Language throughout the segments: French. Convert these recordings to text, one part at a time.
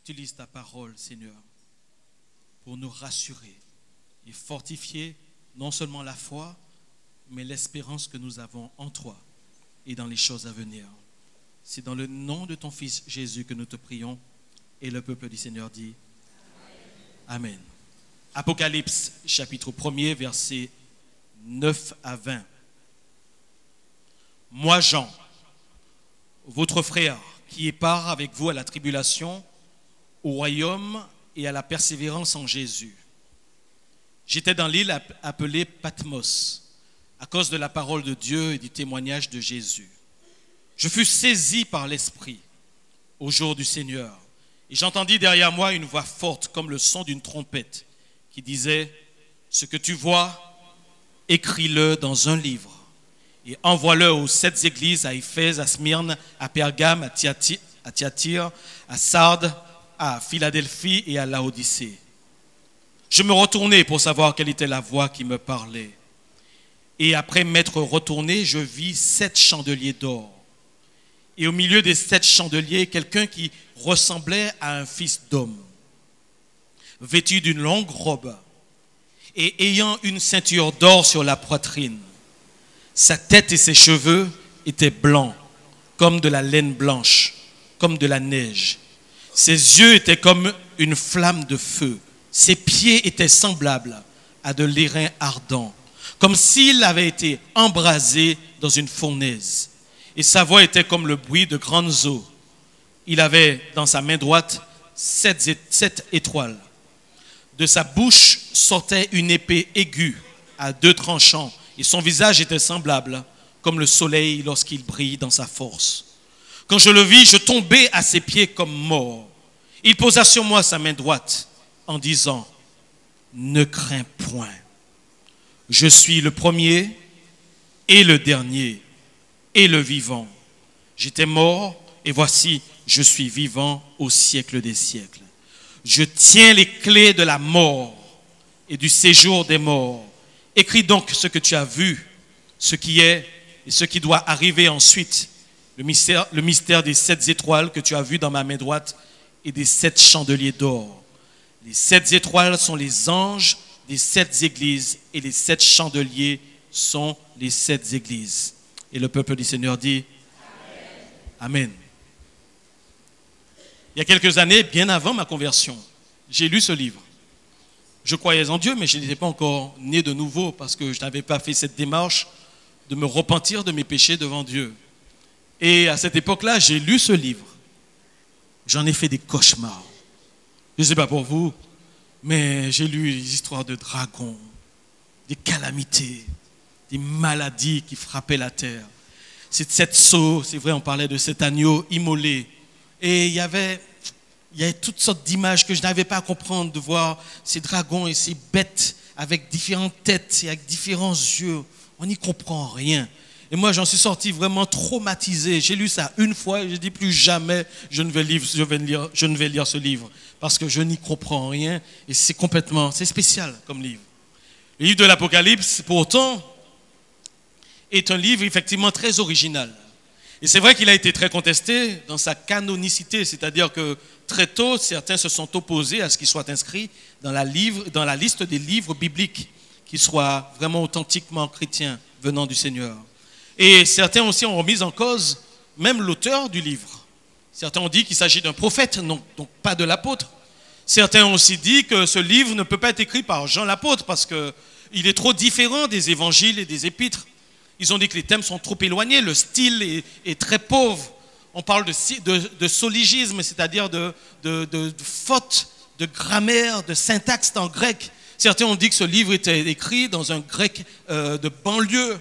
utilise ta parole, Seigneur, pour nous rassurer et fortifier non seulement la foi, mais l'espérance que nous avons en toi et dans les choses à venir. C'est dans le nom de ton Fils Jésus que nous te prions, et le peuple du Seigneur dit Amen. Apocalypse chapitre 1er, versets 9 à 20. Moi, Jean, votre frère, qui est part avec vous à la tribulation, au royaume et à la persévérance en Jésus. J'étais dans l'île appelée Patmos, à cause de la parole de Dieu et du témoignage de Jésus. Je fus saisi par l'Esprit au jour du Seigneur, et j'entendis derrière moi une voix forte comme le son d'une trompette qui disait « Ce que tu vois, écris-le dans un livre et envoie-le aux 7 églises, à Éphèse, à Smyrne, à Pergame, à Thyatire, à Sardes, à Philadelphie et à Laodicée. » Je me retournai pour savoir quelle était la voix qui me parlait. Et après m'être retourné, je vis 7 chandeliers d'or. Et au milieu des 7 chandeliers, quelqu'un qui ressemblait à un fils d'homme, vêtu d'une longue robe et ayant une ceinture d'or sur la poitrine. Sa tête et ses cheveux étaient blancs, comme de la laine blanche, comme de la neige. Ses yeux étaient comme une flamme de feu. Ses pieds étaient semblables à de l'airain ardent, comme s'il avait été embrasé dans une fournaise. Et sa voix était comme le bruit de grandes eaux. Il avait dans sa main droite 7 étoiles. De sa bouche sortait une épée aiguë à 2 tranchants, et son visage était semblable comme le soleil lorsqu'il brille dans sa force. Quand je le vis, je tombai à ses pieds comme mort. Il posa sur moi sa main droite en disant « Ne crains point. Je suis le premier et le dernier et le vivant. J'étais mort et voici, je suis vivant au siècle des siècles. Je tiens les clés de la mort et du séjour des morts. Écris donc ce que tu as vu, ce qui est et ce qui doit arriver ensuite. Le mystère des 7 étoiles que tu as vu dans ma main droite et des 7 chandeliers d'or. Les 7 étoiles sont les anges des 7 églises et les 7 chandeliers sont les 7 églises. » Et le peuple du Seigneur dit Amen. Amen. Il y a quelques années, bien avant ma conversion, j'ai lu ce livre. Je croyais en Dieu, mais je n'étais pas encore né de nouveau parce que je n'avais pas fait cette démarche de me repentir de mes péchés devant Dieu. Et à cette époque-là, j'ai lu ce livre. J'en ai fait des cauchemars. Je ne sais pas pour vous, mais j'ai lu les histoires de dragons, des calamités, des maladies qui frappaient la terre. C'est cette sceau, c'est vrai, on parlait de cet agneau immolé. Et il y avait toutes sortes d'images que je n'avais pas à comprendre, de voir ces dragons et ces bêtes avec différentes têtes et avec différents yeux. On n'y comprend rien. Et moi, j'en suis sorti vraiment traumatisé. J'ai lu ça une fois et j'ai dit plus jamais je ne vais lire ce livre parce que je n'y comprends rien et c'est spécial comme livre. Le livre de l'Apocalypse, pourtant, est un livre effectivement très original. Et c'est vrai qu'il a été très contesté dans sa canonicité, c'est-à-dire que très tôt, certains se sont opposés à ce qu'il soit inscrit dans la liste des livres bibliques qui soient vraiment authentiquement chrétiens venant du Seigneur. Et certains aussi ont remis en cause même l'auteur du livre. Certains ont dit qu'il s'agit d'un prophète, non, donc pas de l'apôtre. Certains ont aussi dit que ce livre ne peut pas être écrit par Jean l'apôtre parce qu'il est trop différent des évangiles et des épîtres. Ils ont dit que les thèmes sont trop éloignés, le style est très pauvre. On parle de solégisme, c'est-à-dire de fautes de grammaire, de syntaxe en grec. Certains ont dit que ce livre était écrit dans un grec de banlieue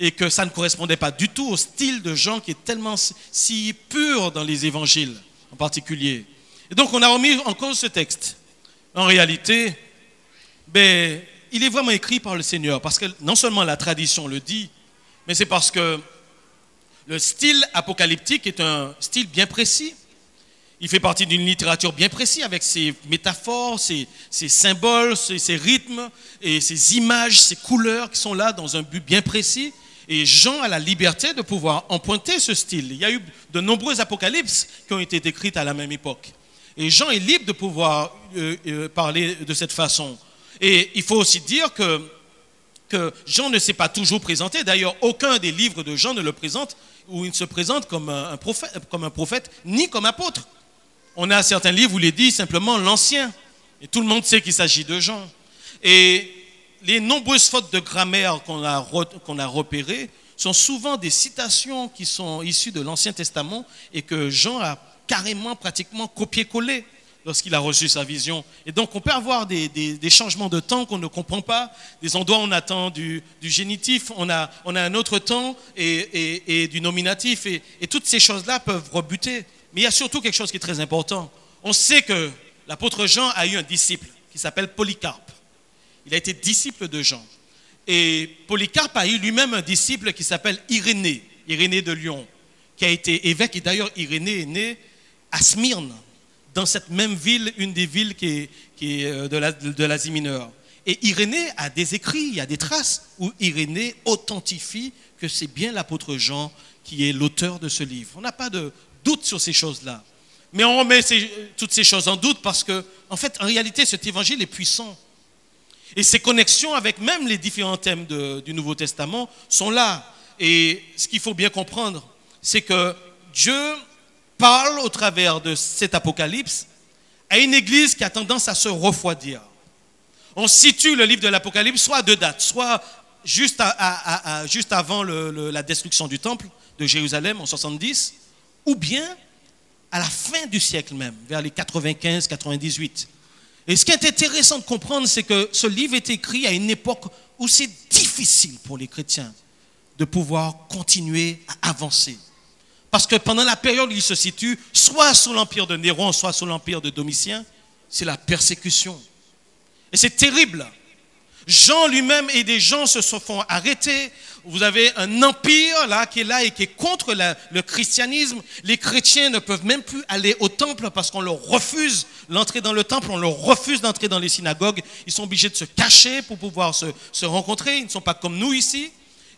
et que ça ne correspondait pas du tout au style de Jean qui est tellement si pur dans les évangiles en particulier. Et donc on a remis en cause ce texte. En réalité, il est vraiment écrit par le Seigneur parce que non seulement la tradition le dit, mais c'est parce que le style apocalyptique est un style bien précis. Il fait partie d'une littérature bien précise avec ses métaphores, ses symboles, ses rythmes et ses images, ses couleurs qui sont là dans un but bien précis. Et Jean a la liberté de pouvoir emprunter ce style. Il y a eu de nombreux apocalypses qui ont été écrits à la même époque. Et Jean est libre de pouvoir parler de cette façon. Et il faut aussi dire que Jean ne s'est pas toujours présenté. D'ailleurs, aucun des livres de Jean ne le présente, où il ne se présente comme un prophète, ni comme apôtre. On a certains livres où il est dit simplement l'Ancien. Et tout le monde sait qu'il s'agit de Jean. Et les nombreuses fautes de grammaire qu'on a repérées sont souvent des citations qui sont issues de l'Ancien Testament et que Jean a carrément, pratiquement copié-collé lorsqu'il a reçu sa vision. Et donc, on peut avoir des changements de temps qu'on ne comprend pas. Des endroits où on attend du génitif, on a un autre temps et du nominatif. Et toutes ces choses-là peuvent rebuter. Mais il y a surtout quelque chose qui est très important. On sait que l'apôtre Jean a eu un disciple qui s'appelle Polycarpe. Il a été disciple de Jean. Et Polycarpe a eu lui-même un disciple qui s'appelle Irénée, Irénée de Lyon, qui a été évêque. Et d'ailleurs, Irénée est né à Smyrne, dans cette même ville, une des villes qui est de l'Asie mineure. Et Irénée a des écrits, il y a des traces où Irénée authentifie que c'est bien l'apôtre Jean qui est l'auteur de ce livre. On n'a pas de doute sur ces choses-là. Mais on remet toutes ces choses en doute parce que, en fait, en réalité, cet évangile est puissant. Et ses connexions avec même les différents thèmes du Nouveau Testament sont là. Et ce qu'il faut bien comprendre, c'est que Dieu parle au travers de cet apocalypse à une église qui a tendance à se refroidir. On situe le livre de l'Apocalypse soit à deux dates, soit juste avant la destruction du temple de Jérusalem en 70, ou bien à la fin du siècle même, vers les 95-98. Et ce qui est intéressant de comprendre, c'est que ce livre est écrit à une époque où c'est difficile pour les chrétiens de pouvoir continuer à avancer. Parce que pendant la période où il se situe, soit sous l'empire de Néron, soit sous l'empire de Domitien, c'est la persécution. Et c'est terrible. Jean lui-même et des gens se font arrêter. Vous avez un empire là qui est et qui est contre le christianisme. Les chrétiens ne peuvent même plus aller au temple parce qu'on leur refuse l'entrée dans le temple, on leur refuse d'entrer dans les synagogues. Ils sont obligés de se cacher pour pouvoir se rencontrer. Ils ne sont pas comme nous ici.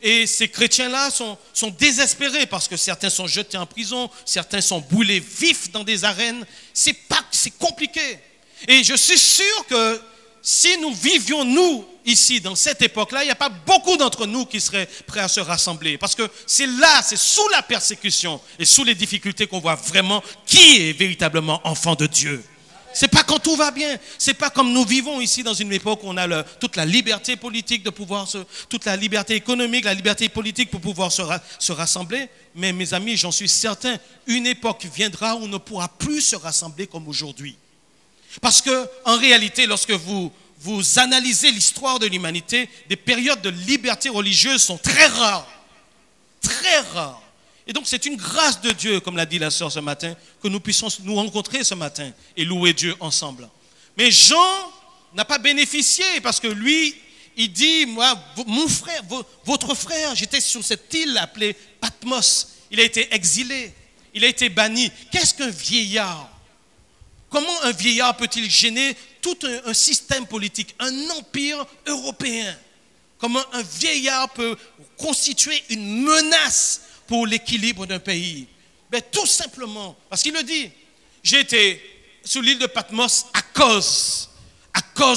Et ces chrétiens-là sont désespérés parce que certains sont jetés en prison, certains sont brûlés vifs dans des arènes. C'est compliqué. Et je suis sûr que si nous vivions, nous, ici, dans cette époque-là, il n'y a pas beaucoup d'entre nous qui seraient prêts à se rassembler. Parce que c'est sous la persécution et sous les difficultés qu'on voit vraiment qui est véritablement enfant de Dieu. C'est pas quand tout va bien. C'est pas comme nous vivons ici dans une époque où on a toute la liberté politique de pouvoir toute la liberté économique, la liberté politique pour pouvoir se rassembler. Mais mes amis, j'en suis certain, une époque viendra où on ne pourra plus se rassembler comme aujourd'hui. Parce que, en réalité, lorsque vous analysez l'histoire de l'humanité, des périodes de liberté religieuse sont très rares. Très rares. Et donc, c'est une grâce de Dieu, comme l'a dit la sœur ce matin, que nous puissions nous rencontrer ce matin et louer Dieu ensemble. Mais Jean n'a pas bénéficié parce que lui, il dit, moi, mon frère, votre frère, j'étais sur cette île appelée Patmos. Il a été exilé, il a été banni. Qu'est-ce qu'un vieillard? Comment un vieillard peut-il gêner tout un système politique, un empire européen? Comment un vieillard peut constituer une menace pour l'équilibre d'un pays? Ben, tout simplement, parce qu'il le dit, j'ai été sur l'île de Patmos à cause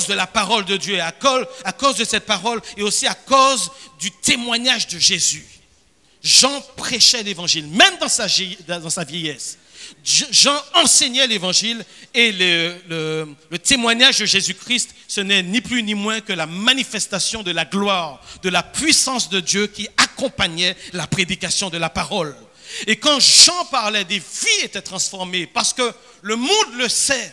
de la parole de Dieu, à cause de cette parole et aussi à cause du témoignage de Jésus. Jean prêchait l'évangile, même dans sa vieillesse. Jean enseignait l'évangile et le témoignage de Jésus-Christ, ce n'est ni plus ni moins que la manifestation de la gloire, de la puissance de Dieu qui accompagnait la prédication de la parole. Et quand Jean parlait, des vies étaient transformées parce que le monde le sait.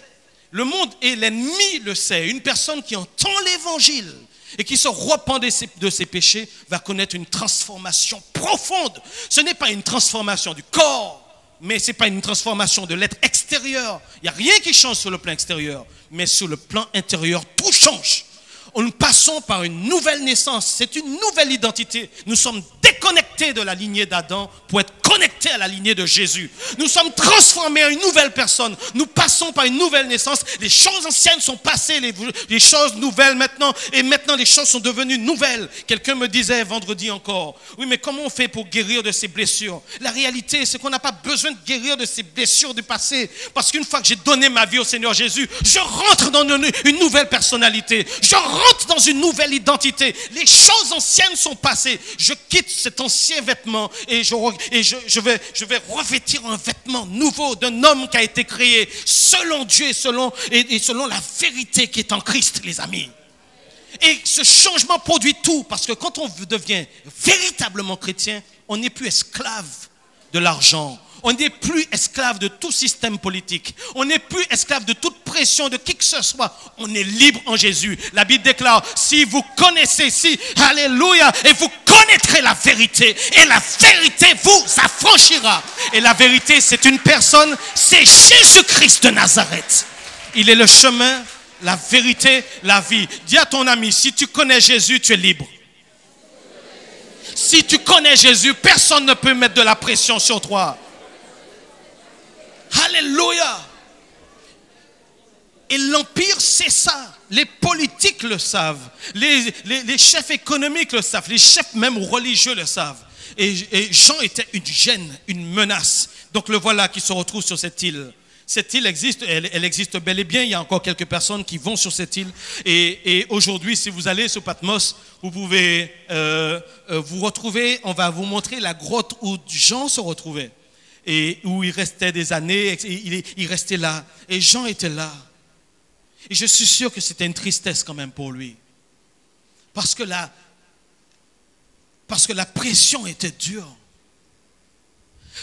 Le monde et l'ennemi le sait. Une personne qui entend l'évangile et qui se repent de ses péchés va connaître une transformation profonde. Ce n'est pas une transformation du corps, mais ce n'est pas une transformation de l'être extérieur. Il n'y a rien qui change sur le plan extérieur, mais sur le plan intérieur, tout change. Nous passons par une nouvelle naissance, c'est une nouvelle identité. Nous sommes déconnectés de la lignée d'Adam pour être connectés à la lignée de Jésus. Nous sommes transformés en une nouvelle personne. Nous passons par une nouvelle naissance. Les choses anciennes sont passées, les choses nouvelles maintenant. Et maintenant, les choses sont devenues nouvelles. Quelqu'un me disait vendredi encore, oui, mais comment on fait pour guérir de ces blessures? La réalité, c'est qu'on n'a pas besoin de guérir de ces blessures du passé. Parce qu'une fois que j'ai donné ma vie au Seigneur Jésus, je rentre dans une nouvelle personnalité. Je rentre dans une nouvelle identité. Les choses anciennes sont passées. Je quitte cet ancien vêtement et je vais revêtir un vêtement nouveau d'un homme qui a été créé selon Dieu et selon la vérité qui est en Christ, les amis. Et ce changement produit tout, parce que quand on devient véritablement chrétien, on n'est plus esclave de l'argent. On n'est plus esclave de tout système politique. On n'est plus esclave de toute pression de qui que ce soit. On est libre en Jésus. La Bible déclare, si vous connaissez, alléluia, et vous connaîtrez la vérité, et la vérité vous affranchira. Et la vérité, c'est une personne, c'est Jésus-Christ de Nazareth. Il est le chemin, la vérité, la vie. Dis à ton ami, si tu connais Jésus, tu es libre. Si tu connais Jésus, personne ne peut mettre de la pression sur toi. Alléluia. Et l'Empire, c'est ça. Les politiques le savent. Les chefs économiques le savent. Les chefs même religieux le savent. Et Jean était une gêne, une menace. Donc le voilà qui se retrouve sur cette île. Cette île existe, elle existe bel et bien. Il y a encore quelques personnes qui vont sur cette île. Et aujourd'hui, si vous allez sur Patmos, vous pouvez vous retrouver. On va vous montrer la grotte où Jean se retrouvait. Et où il restait des années, il restait là. Et Jean était là. Et je suis sûr que c'était une tristesse quand même pour lui. Parce que la pression était dure.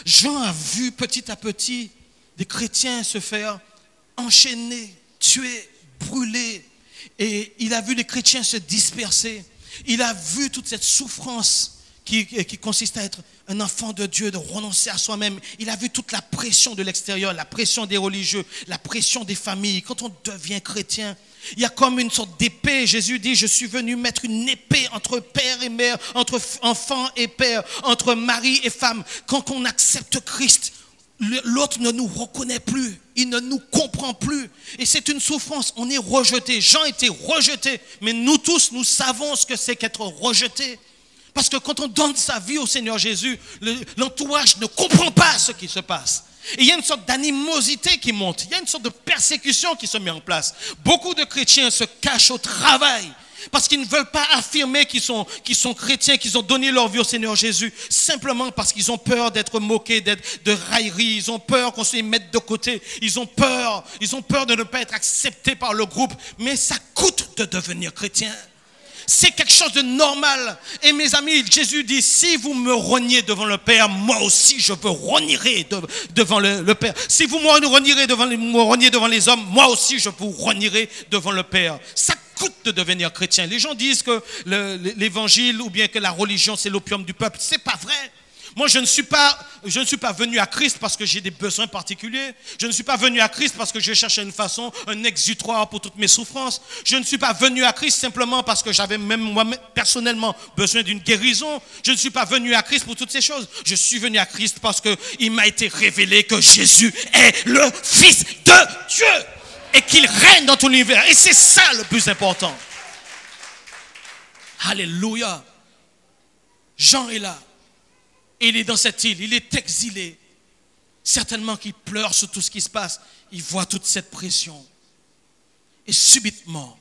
Jean a vu petit à petit des chrétiens se faire enchaîner, tuer, brûler. Et il a vu les chrétiens se disperser. Il a vu toute cette souffrance qui consiste à être un enfant de Dieu, de renoncer à soi-même. Il a vu toute la pression de l'extérieur, la pression des religieux, la pression des familles. Quand on devient chrétien, il y a comme une sorte d'épée. Jésus dit, je suis venu mettre une épée entre père et mère, entre enfant et père, entre mari et femme. Quand on accepte Christ, l'autre ne nous reconnaît plus, il ne nous comprend plus. Et c'est une souffrance, on est rejeté. Jean était rejeté, mais nous tous, nous savons ce que c'est qu'être rejeté. Parce que quand on donne sa vie au Seigneur Jésus, l'entourage ne comprend pas ce qui se passe. Et il y a une sorte d'animosité qui monte, il y a une sorte de persécution qui se met en place. Beaucoup de chrétiens se cachent au travail parce qu'ils ne veulent pas affirmer qu'ils sont chrétiens, qu'ils ont donné leur vie au Seigneur Jésus, simplement parce qu'ils ont peur d'être moqués, de railleries, ils ont peur qu'on se les mette de côté, ils ont peur de ne pas être acceptés par le groupe. Mais ça coûte de devenir chrétien. C'est quelque chose de normal. Et mes amis, Jésus dit, si vous me reniez devant le Père, moi aussi je vous renierai devant le Père. Si vous me reniez devant les hommes, moi aussi je vous renierai devant le Père. Ça coûte de devenir chrétien. Les gens disent que l'évangile ou bien que la religion c'est l'opium du peuple. C'est pas vrai. Moi, je ne suis pas venu à Christ parce que j'ai des besoins particuliers. Je ne suis pas venu à Christ parce que je cherchais une façon, un exutoire pour toutes mes souffrances. Je ne suis pas venu à Christ simplement parce que j'avais même moi personnellement besoin d'une guérison. Je ne suis pas venu à Christ pour toutes ces choses. Je suis venu à Christ parce qu'il m'a été révélé que Jésus est le Fils de Dieu et qu'il règne dans tout l'univers. Et c'est ça le plus important. Alléluia. Jean est là. Il est dans cette île, il est exilé. Certainement qu'il pleure sur tout ce qui se passe. Il voit toute cette pression. Et subitement,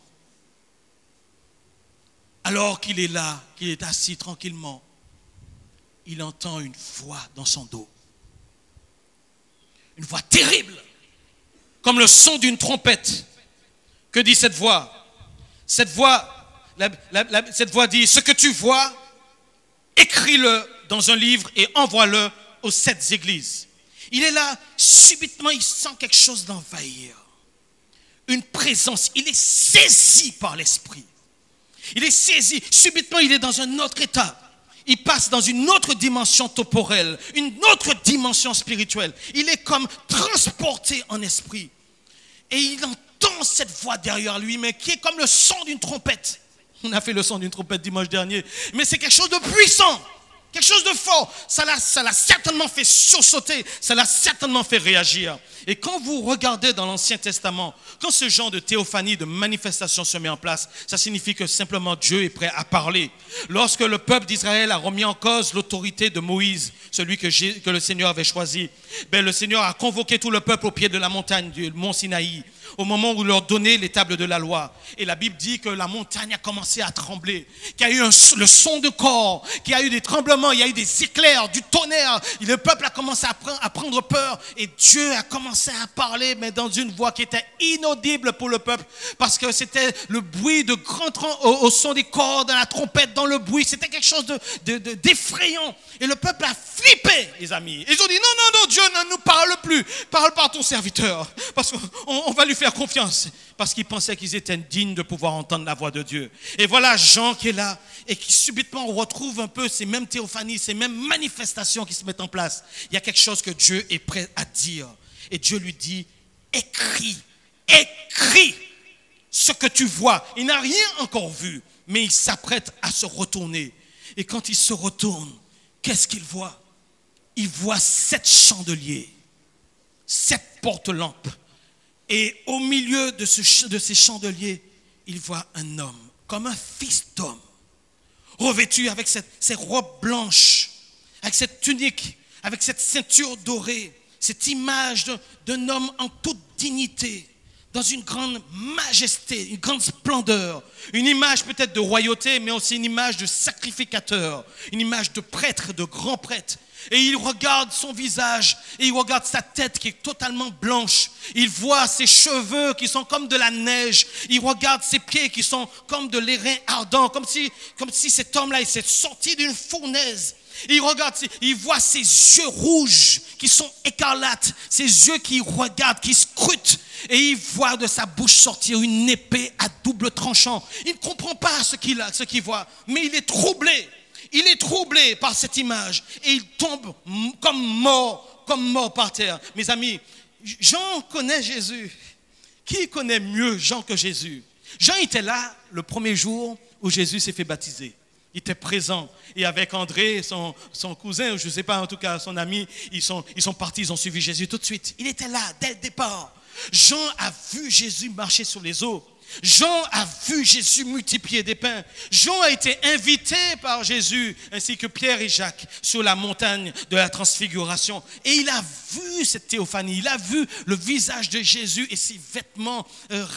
alors qu'il est là, qu'il est assis tranquillement, il entend une voix dans son dos. Une voix terrible, comme le son d'une trompette. Que dit cette voix? Cette voix dit, ce que tu vois, écris-le dans un livre et envoie-le aux 7 églises. Il est là, subitement, il sent quelque chose l'envahir. Une présence, il est saisi par l'esprit. Il est saisi, subitement, il est dans un autre état. Il passe dans une autre dimension temporelle, une autre dimension spirituelle. Il est comme transporté en esprit. Et il entend cette voix derrière lui, mais qui est comme le son d'une trompette. On a fait le son d'une trompette dimanche dernier. Mais c'est quelque chose de puissant. Quelque chose de fort. Ça l'a certainement fait sursauter. Ça l'a certainement fait réagir. Et quand vous regardez dans l'Ancien Testament, quand ce genre de théophanie, de manifestation se met en place, ça signifie que simplement Dieu est prêt à parler. Lorsque le peuple d'Israël a remis en cause l'autorité de Moïse, celui que le Seigneur avait choisi, le Seigneur a convoqué tout le peuple au pied de la montagne du mont Sinaï, au moment où il leur donnait les tables de la loi. Et la Bible dit que la montagne a commencé à trembler, qu'il y a eu le son de corps, qu'il y a eu des tremblements, il y a eu des éclairs, du tonnerre. Et le peuple a commencé à prendre peur et Dieu a commencé à parler, mais dans une voix qui était inaudible pour le peuple, parce que c'était le bruit de grands au son des cordes, dans la trompette, dans le bruit. C'était quelque chose d'effrayant. Et le peuple a flippé, les amis. Ils ont dit, non, Dieu ne nous parle plus. Parle par ton serviteur, parce qu'on va lui faire confiance. Parce qu'ils pensaient qu'ils étaient dignes de pouvoir entendre la voix de Dieu. Et voilà Jean qui est là et qui subitement retrouve un peu ces mêmes théophanies, ces mêmes manifestations qui se mettent en place. Il y a quelque chose que Dieu est prêt à dire. Et Dieu lui dit, écris ce que tu vois. Il n'a rien encore vu, mais il s'apprête à se retourner. Et quand il se retourne, qu'est-ce qu'il voit? Il voit 7 chandeliers, 7 porte-lampes. Et au milieu de ces chandeliers, il voit un homme, comme un fils d'homme, revêtu avec ces robes blanches, avec cette tunique, avec cette ceinture dorée, cette image d'un homme en toute dignité, dans une grande majesté, une grande splendeur, une image peut-être de royauté, mais aussi une image de sacrificateur, une image de prêtre, de grand prêtre. Et il regarde son visage, et il regarde sa tête qui est totalement blanche. Il voit ses cheveux qui sont comme de la neige. Il regarde ses pieds qui sont comme de l'airain ardent, comme si cet homme-là, il s'est sorti d'une fournaise. Il regarde, il voit ses yeux rouges qui sont écarlates, ses yeux qui regardent, qui scrutent. Et il voit de sa bouche sortir une épée à double tranchant. Il ne comprend pas ce qu'il voit, mais il est troublé. Il est troublé par cette image et il tombe comme mort par terre. Mes amis, Jean connaît Jésus. Qui connaît mieux Jean que Jésus? Jean était là le premier jour où Jésus s'est fait baptiser. Il était présent. Et avec André, son cousin, je ne sais pas, en tout cas son ami, ils sont partis, ils ont suivi Jésus tout de suite. Il était là dès le départ. Jean a vu Jésus marcher sur les eaux. Jean a vu Jésus multiplier des pains. Jean a été invité par Jésus, ainsi que Pierre et Jacques, sur la montagne de la transfiguration. Et il a vu cette théophanie, il a vu le visage de Jésus et ses vêtements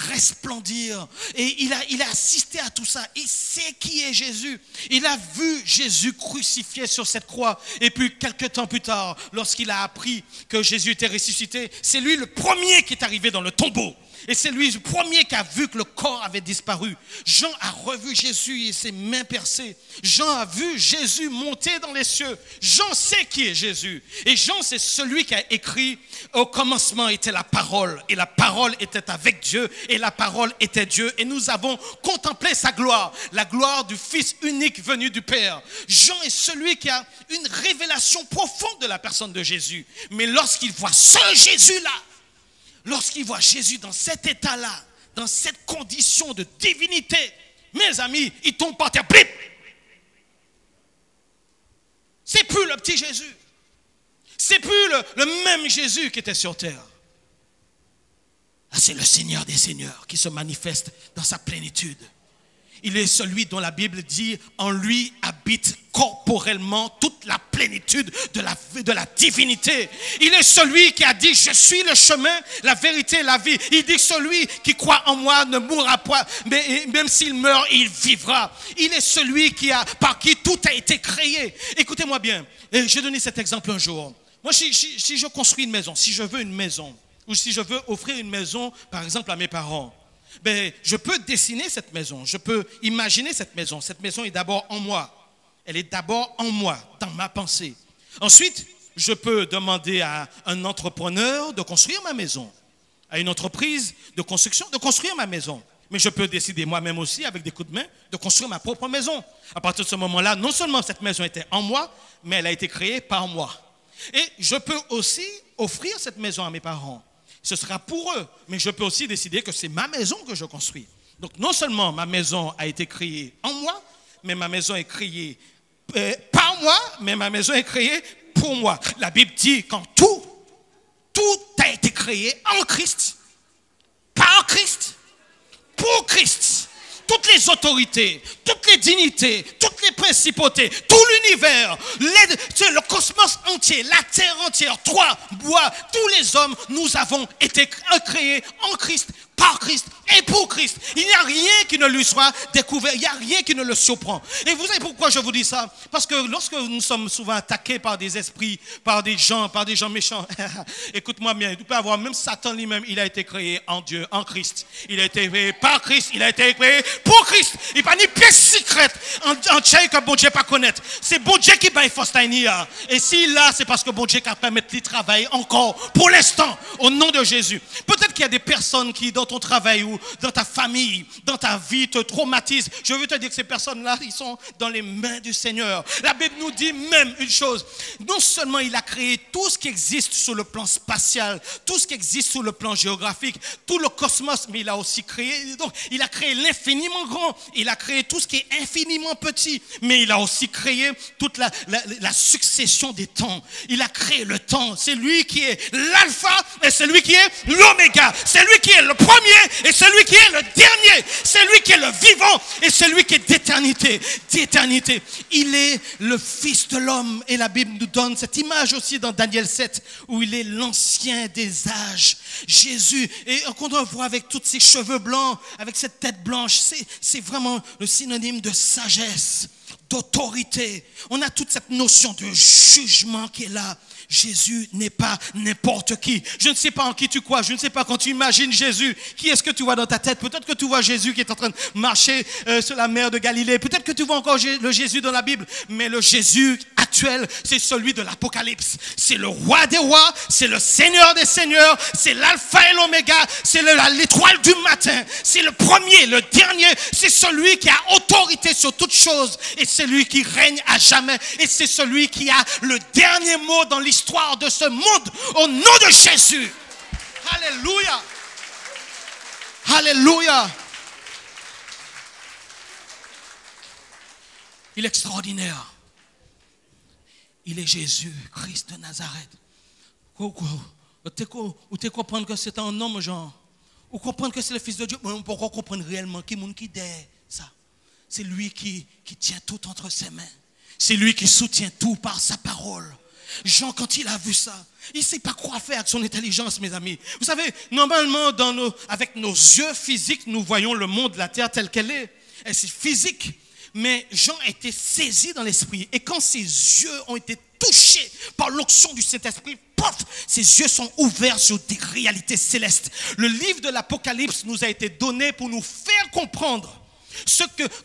resplendir. Et il a assisté à tout ça. Il sait qui est Jésus. Il a vu Jésus crucifié sur cette croix. Et puis, quelques temps plus tard, lorsqu'il a appris que Jésus était ressuscité, c'est lui le premier qui est arrivé dans le tombeau. Et c'est lui le premier qui a vu que le corps avait disparu. Jean a revu Jésus et ses mains percées. Jean a vu Jésus monter dans les cieux. Jean sait qui est Jésus. Et Jean, c'est celui qui a écrit « Au commencement était la parole, et la parole était avec Dieu, et la parole était Dieu. Et nous avons contemplé sa gloire, la gloire du Fils unique venu du Père. » Jean est celui qui a une révélation profonde de la personne de Jésus. Mais lorsqu'il voit ce Jésus-là, lorsqu'il voit Jésus dans cet état-là, dans cette condition de divinité, mes amis, il tombe par terre, blip. C'est plus le petit Jésus. C'est plus le même Jésus qui était sur terre. Ah, c'est le Seigneur des Seigneurs qui se manifeste dans sa plénitude. Il est celui dont la Bible dit, en lui habite corporellement toute la plénitude de la divinité. Il est celui qui a dit, je suis le chemin, la vérité et la vie. Il dit, celui qui croit en moi ne mourra pas, mais même s'il meurt, il vivra. Il est celui par qui tout a été créé. Écoutez-moi bien, j'ai donné cet exemple un jour. Moi, si je construis une maison, si je veux une maison, ou si je veux offrir une maison, par exemple, à mes parents, je peux dessiner cette maison, je peux imaginer cette maison. Cette maison est d'abord en moi. Elle est d'abord en moi, dans ma pensée. Ensuite, je peux demander à un entrepreneur de construire ma maison, à une entreprise de construction de construire ma maison. Mais je peux décider moi-même aussi, avec des coups de main, de construire ma propre maison. À partir de ce moment-là, non seulement cette maison était en moi, mais elle a été créée par moi. Et je peux aussi offrir cette maison à mes parents. Ce sera pour eux, mais je peux aussi décider que c'est ma maison que je construis. Donc non seulement ma maison a été créée en moi, mais ma maison est créée par moi, mais ma maison est créée pour moi. La Bible dit quand tout a été créé en Christ, par Christ, pour Christ. Toutes les autorités, toutes les dignités, toutes les principautés, tout l'univers, le cosmos entier, la terre entière, toi, moi, tous les hommes, nous avons été créés en Christ, par Christ et pour Christ. Il n'y a rien qui ne lui soit découvert, il n'y a rien qui ne le surprend. Et vous savez pourquoi je vous dis ça? Parce que lorsque nous sommes souvent attaqués par des esprits, par des gens méchants, écoute-moi bien, tu peux avoir, même Satan lui-même, il a été créé en Dieu, en Christ. Il a été créé par Christ, il a été créé pour Christ. Il n'y a pas ni pièce secrète en tchèque que bon Dieu pas connaître. C'est bon Dieu qui va faire. Et s'il là, c'est parce que bon Dieu qui a permettre de travailler encore pour l'instant, au nom de Jésus. Peut-être qu'il y a des personnes qui, dans ton travail ou dans ta famille, dans ta vie, te traumatisent. Je veux te dire que ces personnes-là, ils sont dans les mains du Seigneur. La Bible nous dit même une chose. Non seulement il a créé tout ce qui existe sur le plan spatial, tout ce qui existe sur le plan géographique, tout le cosmos, mais il a aussi créé, donc il a créé l'infiniment grand, il a créé tout ce qui est infiniment petit, mais il a aussi créé toute la succession des temps. Il a créé le temps. C'est lui qui est l'alpha et c'est lui qui est l'oméga. C'est lui qui est le premier et celui qui est le dernier. C'est lui qui est le vivant et celui qui est d'éternité. Il est le Fils de l'homme et la Bible nous donne cette image aussi dans Daniel 7 où il est l'ancien des âges. Jésus, et quand on le voit avec tous ses cheveux blancs, avec cette tête blanche, c'est vraiment le synonyme de sagesse, d'autorité. On a toute cette notion de jugement qui est là. Jésus n'est pas n'importe qui. Je ne sais pas en qui tu crois. Je ne sais pas quand tu imagines Jésus. Qui est-ce que tu vois dans ta tête? Peut-être que tu vois Jésus qui est en train de marcher sur la mer de Galilée. Peut-être que tu vois encore le Jésus dans la Bible. Mais le Jésus actuel, c'est celui de l'Apocalypse. C'est le roi des rois. C'est le Seigneur des seigneurs. C'est l'alpha et l'oméga. C'est l'étoile du matin. C'est le premier, le dernier. C'est celui qui a autorité sur toutes choses. Et c'est lui qui règne à jamais. Et c'est celui qui a le dernier mot dans l'histoire de ce monde au nom de Jésus. Alléluia. Alléluia. Il est extraordinaire. Il est Jésus, Christ de Nazareth. Ou tu comprends que c'est un homme, genre. Ou comprendre que c'est le Fils de Dieu. Mais on peut comprendre réellement qui est ça. C'est lui qui tient tout entre ses mains. C'est lui qui soutient tout par sa parole. Jean, quand il a vu ça, il ne sait pas quoi faire avec son intelligence, mes amis. Vous savez, normalement, avec nos yeux physiques, nous voyons le monde, la terre telle qu'elle est. Et c'est physique. Mais Jean a été saisi dans l'esprit. Et quand ses yeux ont été touchés par l'onction du Saint-Esprit, pof, ses yeux sont ouverts sur des réalités célestes. Le livre de l'Apocalypse nous a été donné pour nous faire comprendre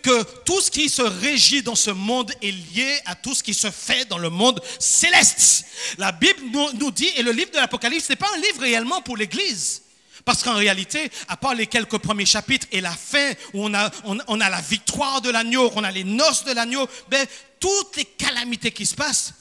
que tout ce qui se régit dans ce monde est lié à tout ce qui se fait dans le monde céleste. La Bible nous dit, et le livre de l'Apocalypse, ce n'est pas un livre réellement pour l'Église. Parce qu'en réalité, à part les quelques premiers chapitres et la fin où on a la victoire de l'agneau, on a les noces de l'agneau, ben, toutes les calamités qui se passent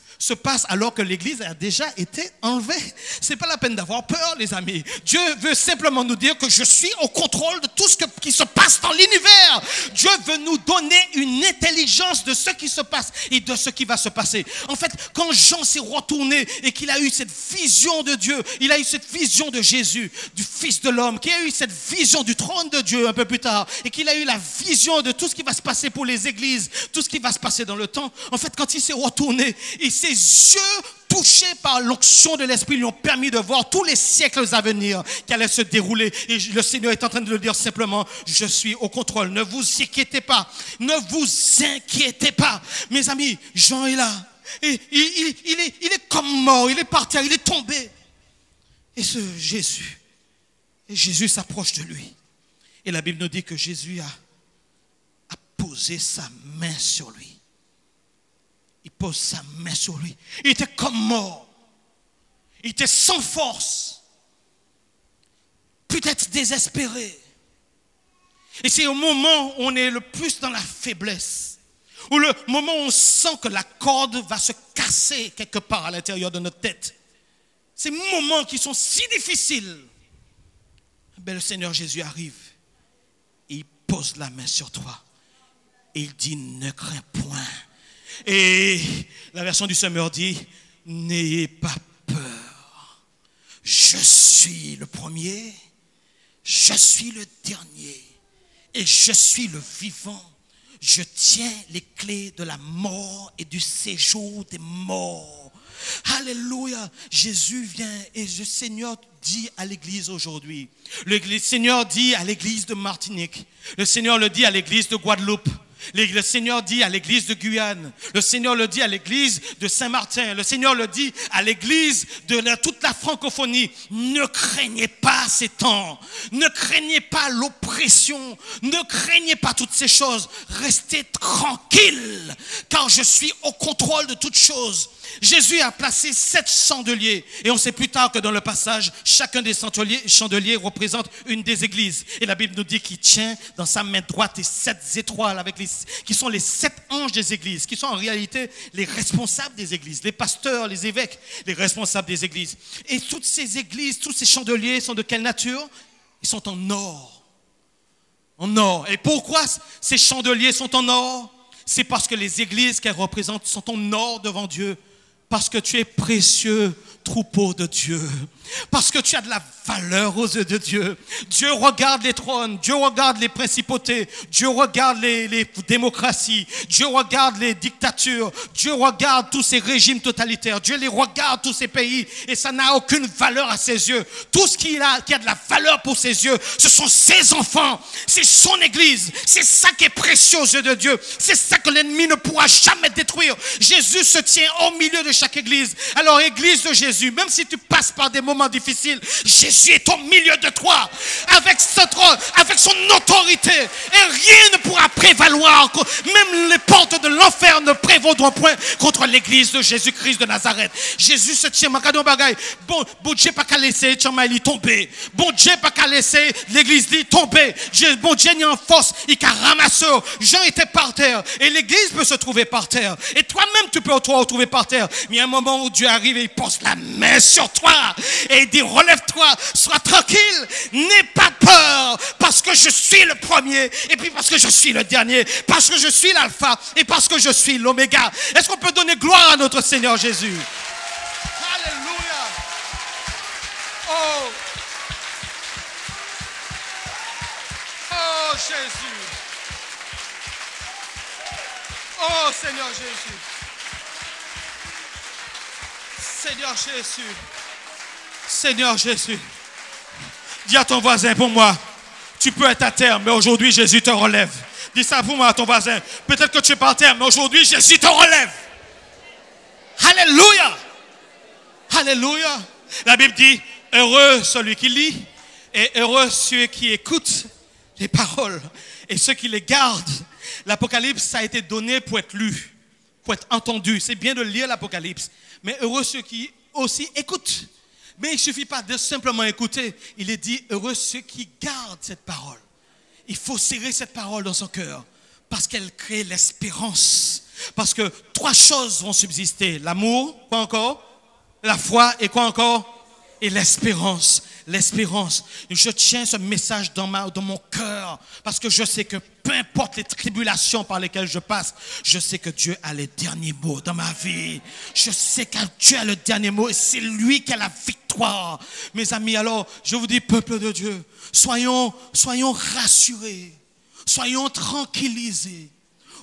alors que l'Église a déjà été enlevée. C'est pas la peine d'avoir peur, les amis. Dieu veut simplement nous dire que je suis au contrôle de tout ce qui se passe dans l'univers. Dieu veut nous donner une intelligence de ce qui se passe et de ce qui va se passer. En fait, quand Jean s'est retourné et qu'il a eu cette vision de Dieu, il a eu cette vision de Jésus, du Fils de l'homme, qui a eu cette vision du trône de Dieu un peu plus tard, et qu'il a eu la vision de tout ce qui va se passer pour les églises, tout ce qui va se passer dans le temps. En fait, quand il s'est retourné, ses yeux touchés par l'onction de l'Esprit lui ont permis de voir tous les siècles à venir qui allaient se dérouler. Et le Seigneur est en train de le dire simplement, je suis au contrôle. Ne vous inquiétez pas. Ne vous inquiétez pas. Mes amis, Jean est là. Et il est comme mort. Il est par terre. Il est tombé. Et Jésus s'approche de lui. Et la Bible nous dit que Jésus a posé sa main sur lui. Il pose sa main sur lui. Il était comme mort. Il était sans force. Peut-être désespéré. Et c'est au moment où on est le plus dans la faiblesse. Ou le moment où on sent que la corde va se casser quelque part à l'intérieur de notre tête. Ces moments qui sont si difficiles. Ben, le Seigneur Jésus arrive. Et il pose la main sur toi. Et il dit, ne crains point. Et la version du Semeur dit, n'ayez pas peur. Je suis le premier, je suis le dernier et je suis le vivant. Je tiens les clés de la mort et du séjour des morts. Alléluia. Jésus vient et le Seigneur dit à l'église aujourd'hui. Le Seigneur dit à l'église de Martinique. Le Seigneur le dit à l'église de Guadeloupe. Le Seigneur dit à l'église de Guyane. Le Seigneur le dit à l'église de Saint-Martin. Le Seigneur le dit à l'église de toute la francophonie. Ne craignez pas ces temps. Ne craignez pas l'oppression. Ne craignez pas toutes ces choses. Restez tranquilles, car je suis au contrôle de toutes choses. Jésus a placé 7 chandeliers. Et on sait plus tard que dans le passage, chacun des chandeliers représente une des églises. Et la Bible nous dit qu'il tient dans sa main droite les 7 étoiles qui sont les 7 anges des églises, qui sont en réalité les responsables des églises, les pasteurs, les évêques, les responsables des églises. Et toutes ces églises, tous ces chandeliers sont de quelle nature? Ils sont en or. En or. Et pourquoi ces chandeliers sont en or? C'est parce que les églises qu'elles représentent sont en or devant Dieu. Parce que tu es précieux, troupeau de Dieu. Parce que tu as de la valeur aux yeux de Dieu. Dieu regarde les trônes, Dieu regarde les principautés, Dieu regarde les démocraties, Dieu regarde les dictatures, Dieu regarde tous ces régimes totalitaires, Dieu les regarde tous ces pays et ça n'a aucune valeur à ses yeux. Tout ce qui a de la valeur pour ses yeux, ce sont ses enfants, c'est son église, c'est ça qui est précieux aux yeux de Dieu, c'est ça que l'ennemi ne pourra jamais détruire. Jésus se tient au milieu de chaque église. Alors église de Jésus, même si tu passes par des moments difficiles, Jésus est au milieu de toi avec son autorité et rien ne pourra prévaloir, même les portes de l'enfer ne prévaudront point contre l'église de Jésus-Christ de Nazareth. Jésus se tient, bon Dieu pas qu'à laisser tomber, bon Dieu pas qu'à laisser l'église tomber, bon Dieu n'y en force, il a ramassé. Jean était par terre et l'église peut se trouver par terre et toi-même tu peux te retrouver par terre, mais il y a un moment où Dieu arrive et il pose la main sur toi et il dit relève-toi, sois tranquille, n'aie pas peur, parce que je suis le premier et puis parce que je suis le dernier, parce que je suis l'alpha et parce que je suis l'oméga. Est-ce qu'on peut donner gloire à notre Seigneur Jésus? Alléluia. Oh Jésus. Oh Seigneur Jésus. Seigneur Jésus. Seigneur Jésus. Dis à ton voisin, pour moi, tu peux être à terre, mais aujourd'hui Jésus te relève. Dis ça pour moi à ton voisin. Peut-être que tu es par terre, mais aujourd'hui Jésus te relève. Alléluia. Alléluia. La Bible dit, heureux celui qui lit et heureux ceux qui écoutent les paroles et ceux qui les gardent. L'Apocalypse a été donné pour être lu, pour être entendu. C'est bien de lire l'Apocalypse, mais heureux ceux qui aussi écoutent. Mais il ne suffit pas de simplement écouter. Il est dit, heureux ceux qui gardent cette parole. Il faut serrer cette parole dans son cœur parce qu'elle crée l'espérance. Parce que 3 choses vont subsister. L'amour, quoi encore? La foi et quoi encore? Et l'espérance. L'espérance. Je tiens ce message dans mon cœur parce que je sais que peu importe les tribulations par lesquelles je passe, je sais que Dieu a les derniers mots dans ma vie. Je sais que Dieu a le dernier mot et c'est lui qui a la victoire. Mes amis, alors, je vous dis, peuple de Dieu, soyons rassurés, soyons tranquillisés,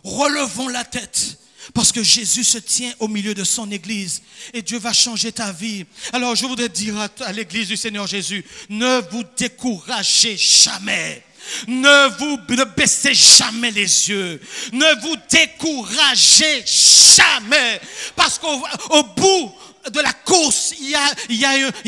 relevons la tête. Parce que Jésus se tient au milieu de son église et Dieu va changer ta vie. Alors je voudrais dire à l'église du Seigneur Jésus, ne vous découragez jamais. Ne baissez jamais les yeux. Ne vous découragez jamais. Parce qu'au bout de la course, il y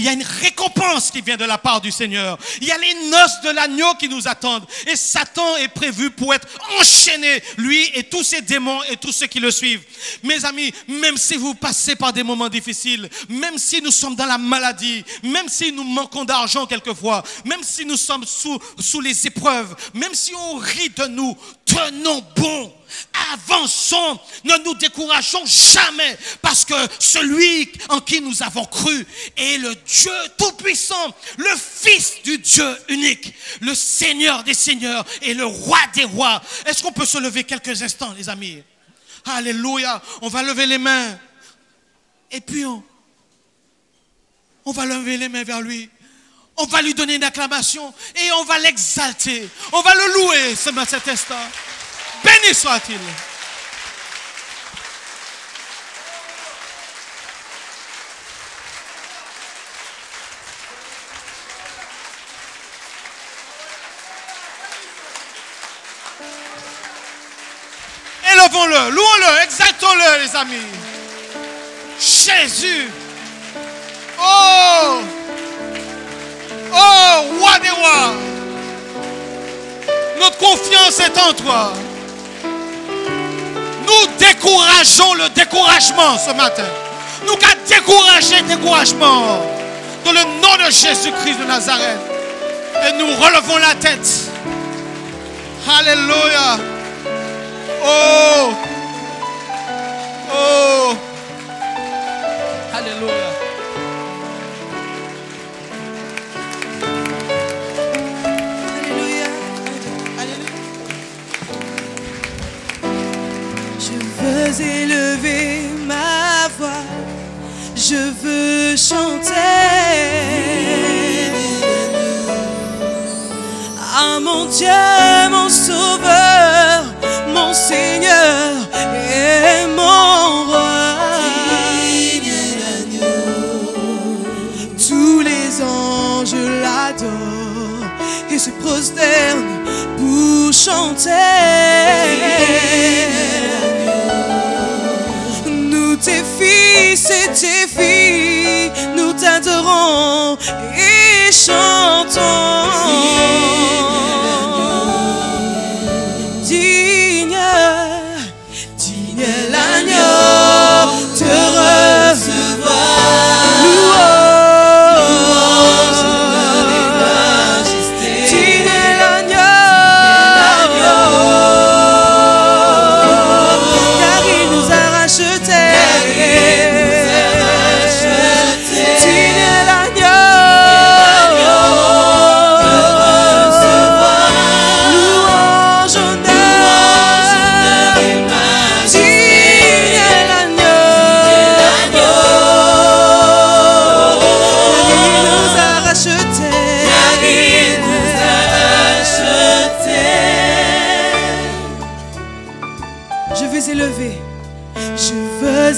a une récompense qui vient de la part du Seigneur. Il y a les noces de l'agneau qui nous attendent. Et Satan est prévu pour être enchaîné, lui et tous ses démons et tous ceux qui le suivent. Mes amis, même si vous passez par des moments difficiles, même si nous sommes dans la maladie, même si nous manquons d'argent quelquefois, même si nous sommes sous les épreuves, même si on rit de nous, tenons bon. Avançons, ne nous décourageons jamais parce que celui en qui nous avons cru est le Dieu Tout-Puissant, le Fils du Dieu unique, le Seigneur des Seigneurs et le Roi des Rois. Est-ce qu'on peut se lever quelques instants, les amis? Alléluia. On va lever les mains. Et puis on va lever les mains vers lui. On va lui donner une acclamation et on va l'exalter. On va le louer cet instant. Béni soit-il. Élevons-le, louons-le, exaltons-le, les amis. Jésus. Oh, roi des rois. Notre confiance est en toi. Nous décourageons le découragement ce matin. Nous avons découragé le découragement. Dans le nom de Jésus-Christ de Nazareth. Et nous relevons la tête. Alléluia. Oh. Alléluia. Alléluia. Alléluia. Je veux élever ma voix. Je veux chanter à mon Dieu, mon Sauveur, mon Seigneur et mon roi. Tous les anges l'adorent et se prosternent pour chanter. Nous tes fils et tes filles, nous t'adorons et chantons. Digne l'agneau te recevoir. Louange et majesté. Digne l'agneau, car il nous a rachetés. Digne l'agneau.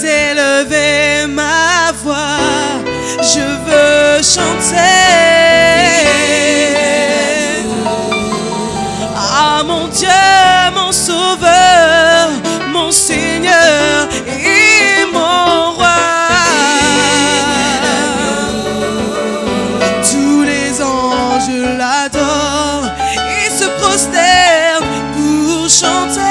Élever ma voix, je veux chanter à mon Dieu, mon Sauveur, mon Seigneur et mon roi. Tous les anges l'adorent et se prosternent pour chanter.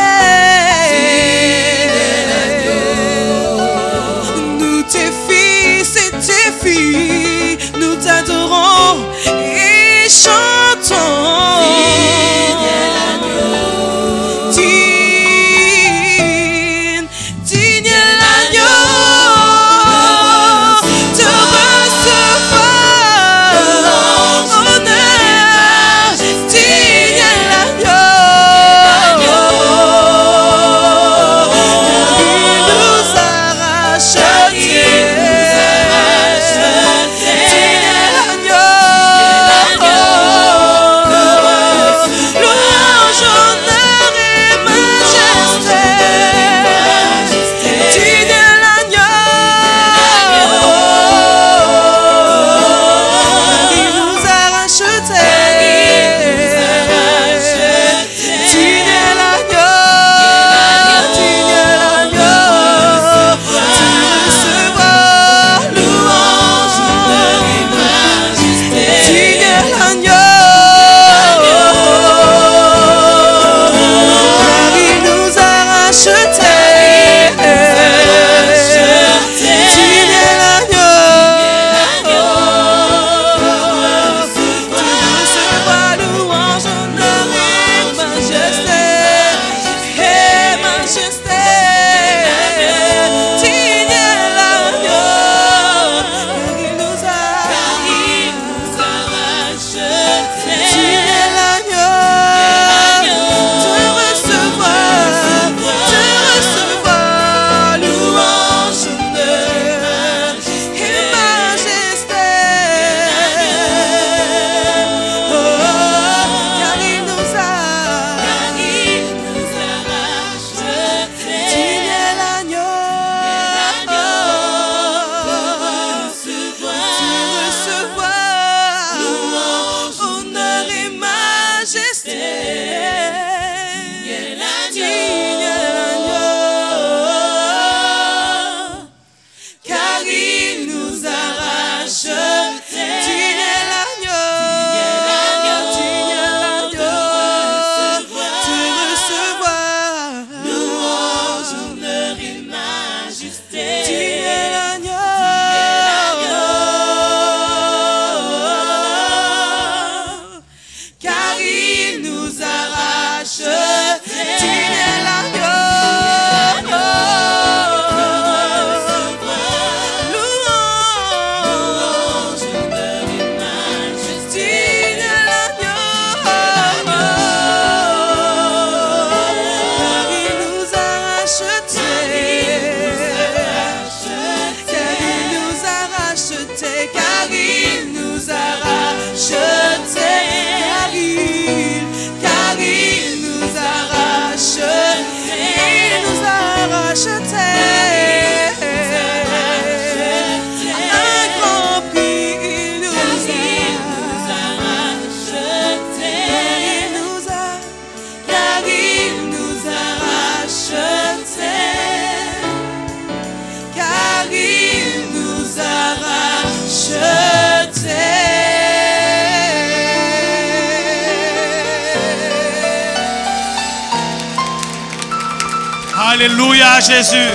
Nous t'adorons et chantons. Digne l'agneau te recevoir honneur. Digne l'agneau. majesté. Tu es l'agneau, car il nous a rachetés. Tu es l'agneau, tu es l'agneau, te recevoir. Louange, honneur et majesté. Tu es l'agneau, car il nous a rachetés. Tu es l'agneau, louange, honneur et majesté. Tu es l'agneau, car il nous a rachetés. Car il nous a rachetés, car il nous a rachetés, car il nous a rachetés, il nous a rachetés. Un grand prix, il nous a rachetés, car il nous a rachetés, car il nous a rachetés. Alléluia Jésus.